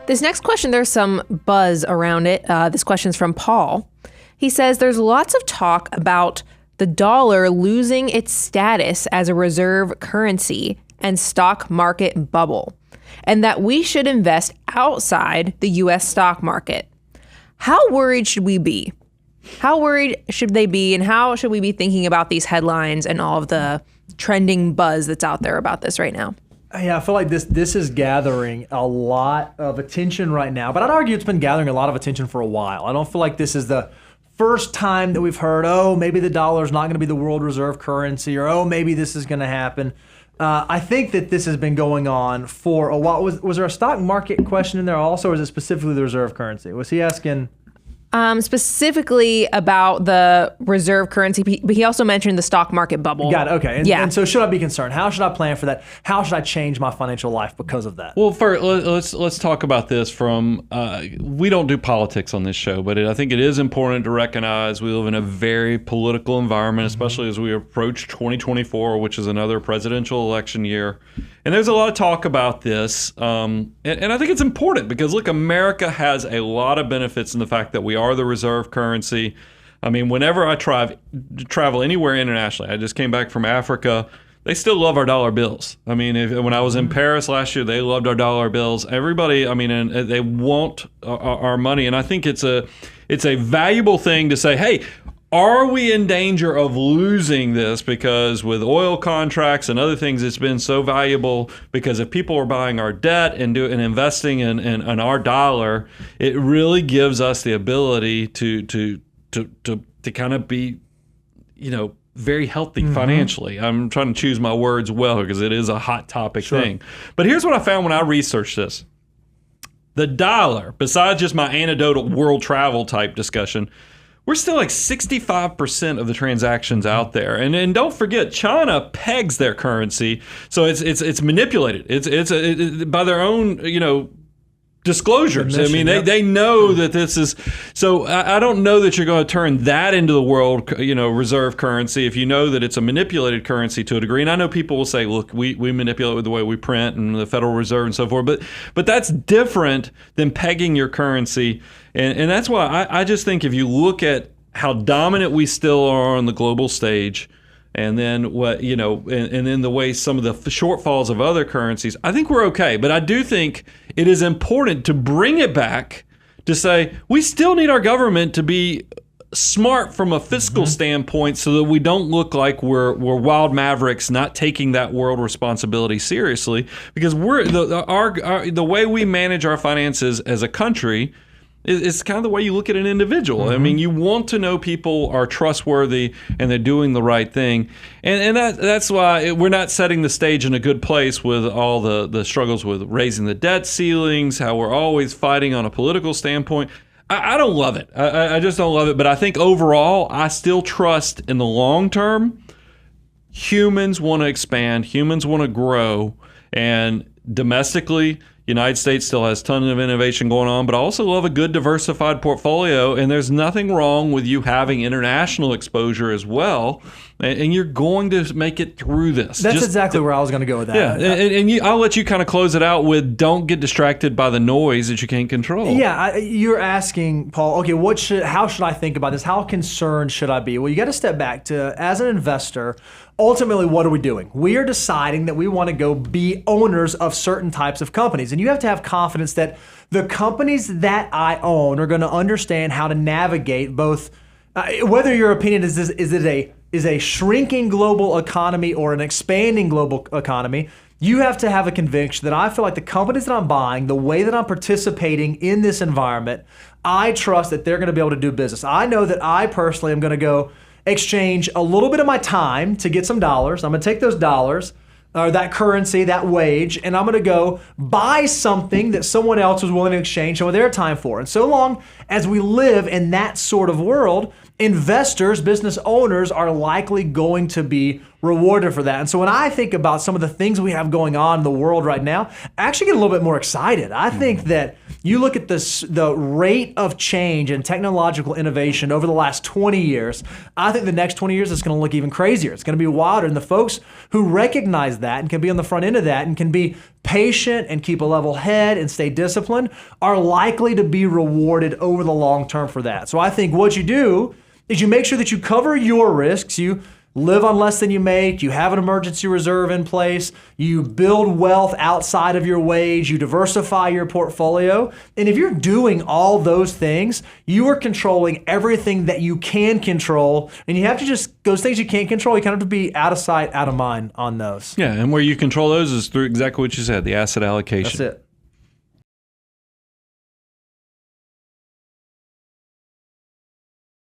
This next question, there's some buzz around it. This question's from Paul. He says there's lots of talk about the dollar losing its status as a reserve currency and stock market bubble, and that we should invest outside the U.S. stock market. How worried should we be? How worried should they be, and how should we be thinking about these headlines and all of the trending buzz that's out there about this right now? Yeah, I feel like this is gathering a lot of attention right now, but I'd argue it's been gathering a lot of attention for a while. I don't feel like this is the first time that we've heard, oh, maybe the dollar is not going to be the world reserve currency, or oh, maybe this is going to happen. I think that this has been going on for a while. Was there a stock market question in there also, or is it specifically the reserve currency? Was he asking? Specifically about the reserve currency, but he also mentioned the stock market bubble. Got it, okay. And so should I be concerned? How should I plan for that? How should I change my financial life because of that? Well, first, let's talk about this from, we don't do politics on this show, but I think it is important to recognize we live in a very political environment, especially as we approach 2024, which is another presidential election year. And there's a lot of talk about this. And I think it's important because, look, America has a lot of benefits in the fact that we are the reserve currency. I mean, whenever I travel anywhere internationally, I just came back from Africa, they still love our dollar bills. I mean, when I was in Paris last year, they loved our dollar bills. Everybody, I mean, and they want our money. And I think it's a valuable thing to say, hey, are we in danger of losing this because with oil contracts and other things, it's been so valuable because if people are buying our debt and investing in our dollar, it really gives us the ability to kind of be, very healthy financially. I'm trying to choose my words well because it is a hot topic thing. But here's what I found when I researched this. The dollar, besides just my anecdotal world travel type discussion, we're still like 65% of the transactions out there, and don't forget, China pegs their currency, so it's manipulated. It's by their own disclosures. I mean, they know that this is. So I don't know that you're going to turn that into the world reserve currency if you know that it's a manipulated currency to a degree. And I know people will say, look, we manipulate with the way we print and the Federal Reserve and so forth, but that's different than pegging your currency. And that's why I just think if you look at how dominant we still are on the global stage, and then and then the way some of the shortfalls of other currencies, I think we're okay. But I do think it is important to bring it back to say we still need our government to be smart from a fiscal standpoint so that we don't look like we're wild mavericks not taking that world responsibility seriously, because the way we manage our finances as a country it's kind of the way you look at an individual. I mean, you want to know people are trustworthy and they're doing the right thing. And that's why we're not setting the stage in a good place with all the struggles with raising the debt ceilings, how we're always fighting on a political standpoint. I don't love it. I just don't love it. But I think overall, I still trust in the long term, humans want to expand, humans want to grow, and domestically, United States still has tons of innovation going on, but I also love a good diversified portfolio, and there's nothing wrong with you having international exposure as well, and you're going to make it through this. That's exactly where I was going to go with that. Yeah, and I'll let you kind of close it out with don't get distracted by the noise that you can't control. Yeah, you're asking, Paul, okay, how should I think about this? How concerned should I be? Well, you got to step back to, as an investor, ultimately, what are we doing? We are deciding that we want to go be owners of certain types of companies. And you have to have confidence that the companies that I own are going to understand how to navigate both, whether your opinion is a shrinking global economy or an expanding global economy. You have to have a conviction that I feel like the companies that I'm buying, the way that I'm participating in this environment, I trust that they're going to be able to do business. I know that I personally am going to go exchange a little bit of my time to get some dollars. I'm going to take those dollars, or that currency, that wage, and I'm going to go buy something that someone else was willing to exchange some of their time for. And so long as we live in that sort of world, investors, business owners are likely going to be rewarded for that. And so when I think about some of the things we have going on in the world right now, I actually get a little bit more excited. I think that You look at the rate of change and technological innovation over the last 20 years. I think the next 20 years is going to look even crazier. It's going to be wilder. And the folks who recognize that and can be on the front end of that and can be patient and keep a level head and stay disciplined are likely to be rewarded over the long term for that. So I think what you do is you make sure that you cover your risks. You live on less than you make. You have an emergency reserve in place. You build wealth outside of your wage. You diversify your portfolio. And if you're doing all those things, you are controlling everything that you can control. And you have to just, those things you can't control, you kind of have to be out of sight, out of mind on those. Yeah, and where you control those is through exactly what you said, the asset allocation. That's it.